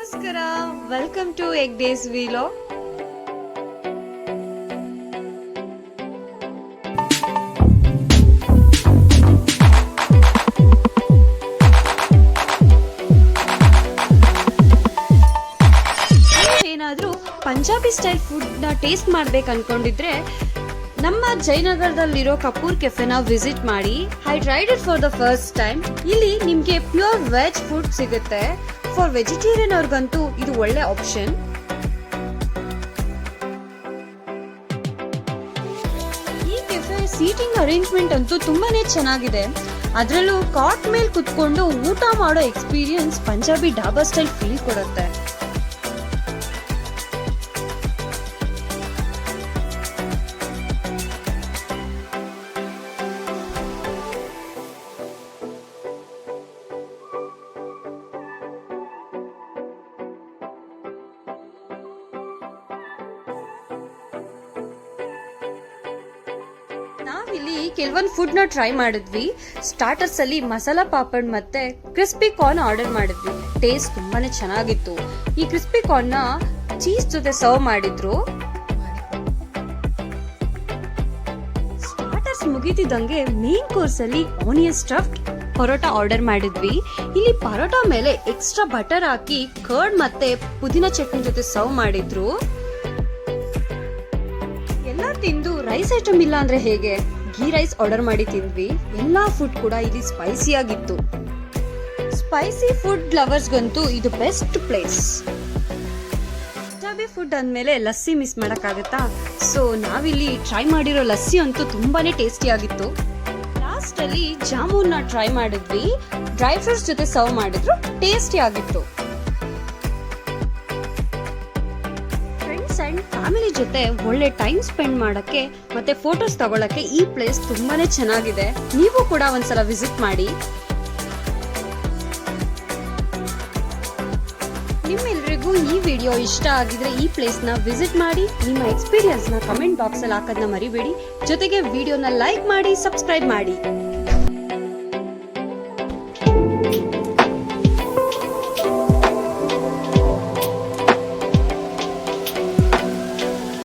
ನಮಸ್ಕಾರ, welcome to egg days vlog. ಏನಾದ್ರೂ Punjabi style food ನ ಟೇಸ್ಟ್ ಮಾಡ್ಬೇಕು ಅನ್ಕೊಂಡಿದ್ರೆ ನಮ್ಮ ಜಯನಗರದಲ್ಲಿರೋ ಕಪೂರ್ ಕೆಫೆನ ವಿಸಿಟ್ ಮಾಡಿ. I tried it for the first time. ಇಲ್ಲಿ ನಿಮ್ಗೆ ಪ್ಯೂರ್ ವೆಜ್ ಫುಡ್ ಸಿಗುತ್ತೆ. ಫಾರ್ ವೆಜಿಟೇರಿಯನ್ ಅವ್ರಿಗಂತೂ ಇದು ಒಳ್ಳೆ ಆಪ್ಷನ್. ಈ ಕೆಫೆ ಸೀಟಿಂಗ್ ಅರೇಂಜ್ಮೆಂಟ್ ಅಂತೂ ತುಂಬಾನೇ ಚೆನ್ನಾಗಿದೆ. ಅದರಲ್ಲೂ ಕಾಟ್ ಮೇಲೆ ಕುತ್ಕೊಂಡು ಊಟ ಮಾಡೋ experience Punjabi dhaba style feel ಕೊಡುತ್ತೆ. ನಾವಿಲ್ಲಿ ಕೆಲವೊಂದು ಫುಡ್ ನ ಟ್ರೈ ಮಾಡಿದ್ವಿ. ಸ್ಟಾರ್ಟರ್ಸ್ ಅಲ್ಲಿ ಮಸಾಲಾ ಪಾಪಡ್ ಮತ್ತೆ ಕ್ರಿಸ್ಪಿ ಕಾರ್ನ್ ಆರ್ಡರ್ ಮಾಡಿದ್ವಿ. ಟೇಸ್ಟ್ ತುಂಬಾನೇ ಚೆನ್ನಾಗಿತ್ತು. ಈ ಕ್ರಿಸ್ಪಿ ಕಾರ್ನ್ ನ ಚೀಸ್ ಜೊತೆ ಸರ್ವ್ ಮಾಡಿದ್ರು. ಸ್ಟಾರ್ಟರ್ಸ್ ಮುಗಿತಿದ್ದಂಗೆ ಮೇನ್ ಕೋರ್ಸ್ ಅಲ್ಲಿ ಆನಿಯನ್ ಸ್ಟಫ್ಡ್ ಪರೋಟಾ ಆರ್ಡರ್ ಮಾಡಿದ್ವಿ. ಇಲ್ಲಿ ಪರೋಟಾ ಮೇಲೆ ಎಕ್ಸ್ಟ್ರಾ ಬಟರ್ ಹಾಕಿ ಕರ್ಡ್ ಮತ್ತೆ ಪುದೀನಾ ಚಟ್ನಿ ಜೊತೆ ಸರ್ವ್ ಮಾಡಿದ್ರು. ಎಲ್ಲ ತಿಂದು ರೈಸ್ ಐಟಮ್ ಇಲ್ಲ ಅಂದ್ರೆ ಹೇಗೆ, ಘೀ ರೈಸ್ ಆರ್ಡರ್ ಮಾಡಿ ತಿಂದ್ವಿ. ಎಲ್ಲಾ ಫುಡ್ ಕೂಡ ಇಲ್ಲಿ ಸ್ಪೈಸಿ ಆಗಿತ್ತು. ಸ್ಪೈಸಿ ಫುಡ್ ಲವರ್ಸ್ಗಂತೂ ಇದು ಬೆಸ್ಟ್ ಪ್ಲೇಸ್. ಪಂಜಾಬಿ ಫುಡ್ ಅಂದ್ಮೇಲೆ ಲಸ್ಸಿ ಮಿಸ್ ಮಾಡಕ್ಕಾಗತ್ತಾ? ಸೊ ನಾವಿಲ್ಲಿ ಟ್ರೈ ಮಾಡಿರೋ ಲಸ್ಸಿ ಅಂತೂ ತುಂಬಾನೇ ಟೇಸ್ಟಿ ಆಗಿತ್ತು. ಲಾಸ್ಟ್ ಅಲ್ಲಿ ಜಾಮೂನ್ ನ ಟ್ರೈ ಮಾಡಿದ್ವಿ. ಡ್ರೈ ಫ್ರೂಟ್ಸ್ ಜೊತೆ ಸರ್ವ್ ಮಾಡಿದ್ರು. ಟೇಸ್ಟಿ ಆಗಿತ್ತು. ಅಂಡ್ ಫ್ಯಾಮಿಲಿ ಜೊತೆ ಒಳ್ಳೆ ಟೈಮ್ ಸ್ಪೆಂಡ್ ಮಾಡಕ್ಕೆ ಮತ್ತೆ ಫೋಟೋಸ್ ತಗೊಳಕ್ಕೆ ಈ ಪ್ಲೇಸ್ ತುಂಬಾನೇ ಚೆನ್ನಾಗಿದೆ. ನೀವು ಕೂಡ ಒಂದ್ಸಲ ವಿಸಿಟ್ ಮಾಡಿ. ನಿಮ್ಮೆಲ್ರಿಗೂ ಈ ವಿಡಿಯೋ ಇಷ್ಟ ಆಗಿದ್ರೆ ಈ ಪ್ಲೇಸ್ ನ ವಿಸಿಟ್ ಮಾಡಿ. ನಿಮ್ಮ ಎಕ್ಸ್ಪೀರಿಯನ್ಸ್ ನ ಕಮೆಂಟ್ ಬಾಕ್ಸ್ ಅಲ್ಲಿ ಹಾಕೋದನ್ನ ಮರಿಬೇಡಿ. ಜೊತೆಗೆ ವಿಡಿಯೋನ ಲೈಕ್ ಮಾಡಿ, ಸಬ್ಸ್ಕ್ರೈಬ್ ಮಾಡಿ.